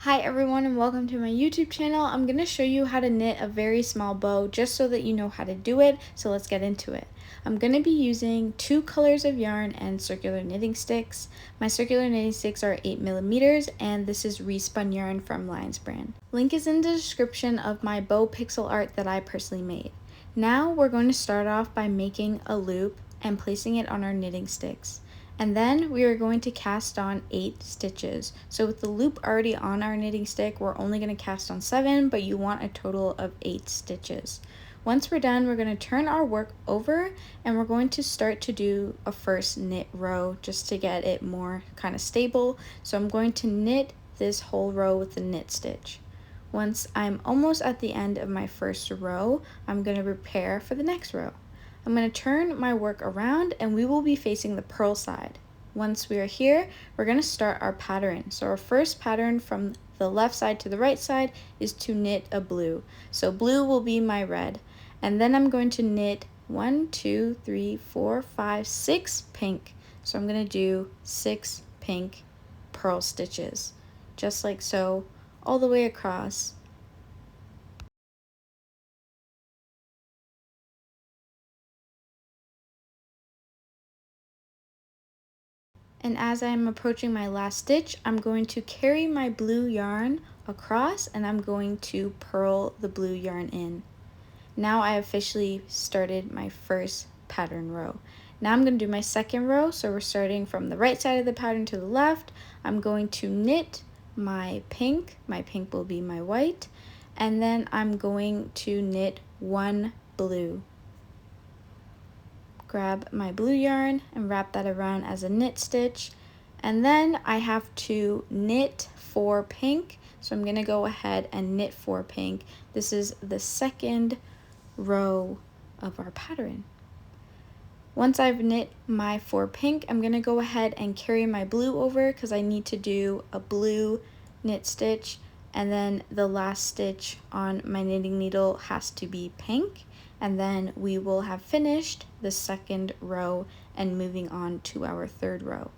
Hi everyone and welcome to my YouTube channel. I'm going to show you how to knit a very small bow just so that you know how to do it. So let's get into it. I'm going to be using 2 colors of yarn and circular knitting sticks. My circular knitting sticks are 8mm and this is respun yarn from Lions brand. Link is in the description of my bow pixel art that I personally made. Now we're going to start off by making a loop and placing it on our knitting sticks. And then we are going to cast on 8 stitches. So with the loop already on our knitting stick, we're only going to cast on 7, but you want a total of 8 stitches. Once we're done, we're going to turn our work over and we're going to start to do a first knit row just to get it more kind of stable. So I'm going to knit this whole row with the knit stitch. Once I'm almost at the end of my first row, I'm going to prepare for the next row. I'm going to turn my work around and we will be facing the purl side. Once we are here, we're going to start our pattern. So our first pattern from the left side to the right side is to knit a blue. So blue will be my red. And then I'm going to knit 1, 2, 3, 4, 5, 6 pink. So I'm going to do 6 pink purl stitches, just like so, all the way across. And as I'm approaching my last stitch, I'm going to carry my blue yarn across and I'm going to purl the blue yarn in. Now I officially started my first pattern row. Now I'm going to do my second row, so we're starting from the right side of the pattern to the left. I'm going to knit my pink will be my white, and then I'm going to knit 1 blue. Grab my blue yarn and wrap that around as a knit stitch, and then I have to knit 4 pink, so I'm going to go ahead and knit 4 pink. This is the second row of our pattern. Once I've knit my 4 pink, I'm going to go ahead and carry my blue over because I need to do a blue knit stitch, and then the last stitch on my knitting needle has to be pink, and then we will have finished the second row and moving on to our third row.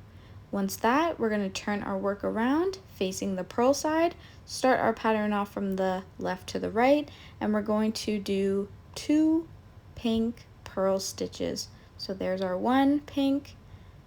Once that, we're going to turn our work around facing the purl side, start our pattern off from the left to the right, and we're going to do 2 pink purl stitches. So there's our 1 pink,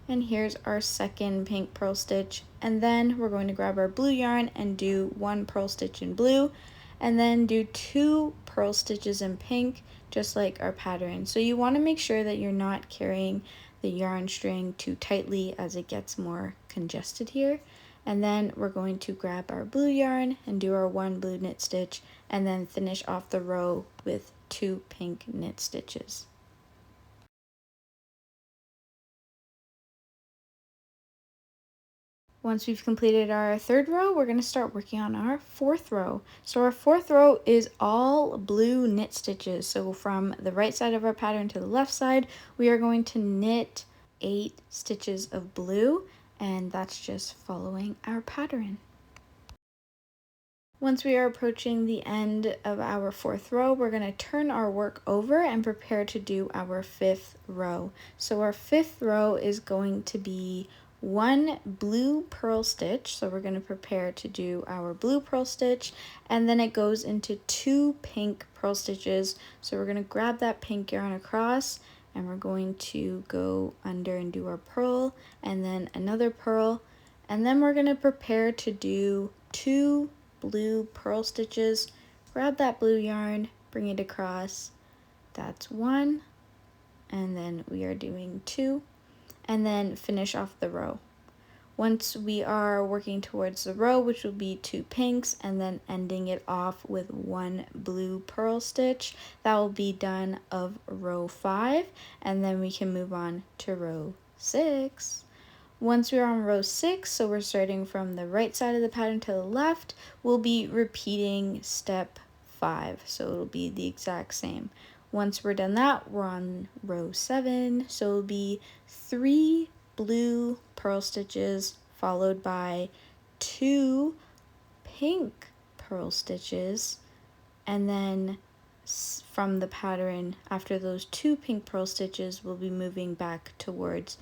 and here's our second pink purl stitch, and then we're going to grab our blue yarn and do 1 purl stitch in blue, and then do 2 purl stitches in pink, just like our pattern. So you want to make sure that you're not carrying the yarn string too tightly as it gets more congested here. And then we're going to grab our blue yarn and do our 1 blue knit stitch, and then finish off the row with 2 pink knit stitches. Once we've completed our third row, we're going to start working on our fourth row. So our fourth row is all blue knit stitches. So from the right side of our pattern to the left side, we are going to knit 8 stitches of blue, and that's just following our pattern. Once we are approaching the end of our fourth row, we're going to turn our work over and prepare to do our fifth row. So our fifth row is going to be 1 blue purl stitch, so we're going to prepare to do our blue purl stitch, and then it goes into 2 pink purl stitches. So we're going to grab that pink yarn across and we're going to go under and do our purl, and then another purl, and then we're going to prepare to do 2 blue purl stitches. Grab that blue yarn, bring it across, that's 1, and then we are doing 2, and then finish off the row. Once we are working towards the row, which will be 2 pinks, and then ending it off with 1 blue purl stitch, that will be done of row 5, and then we can move on to row 6. Once we're on row 6, so we're starting from the right side of the pattern to the left, we'll be repeating step 5, so it'll be the exact same. Once we're done that, we're on row 7, so it'll be 3 blue purl stitches followed by 2 pink purl stitches, and then from the pattern after those 2 pink purl stitches, we'll be moving back towards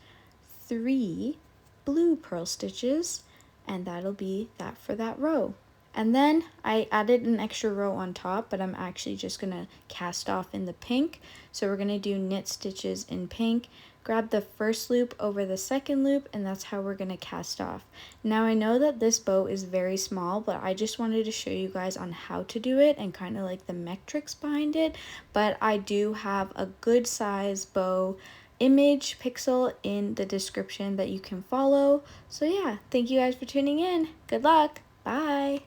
3 blue purl stitches, and that'll be that for that row. And then I added an extra row on top, but I'm actually just gonna cast off in the pink. So we're gonna do knit stitches in pink, grab the first loop over the second loop, and that's how we're gonna cast off. Now I know that this bow is very small, but I just wanted to show you guys on how to do it and kind of like the metrics behind it. But I do have a good size bow image pixel in the description that you can follow. So yeah, thank you guys for tuning in. Good luck. Bye.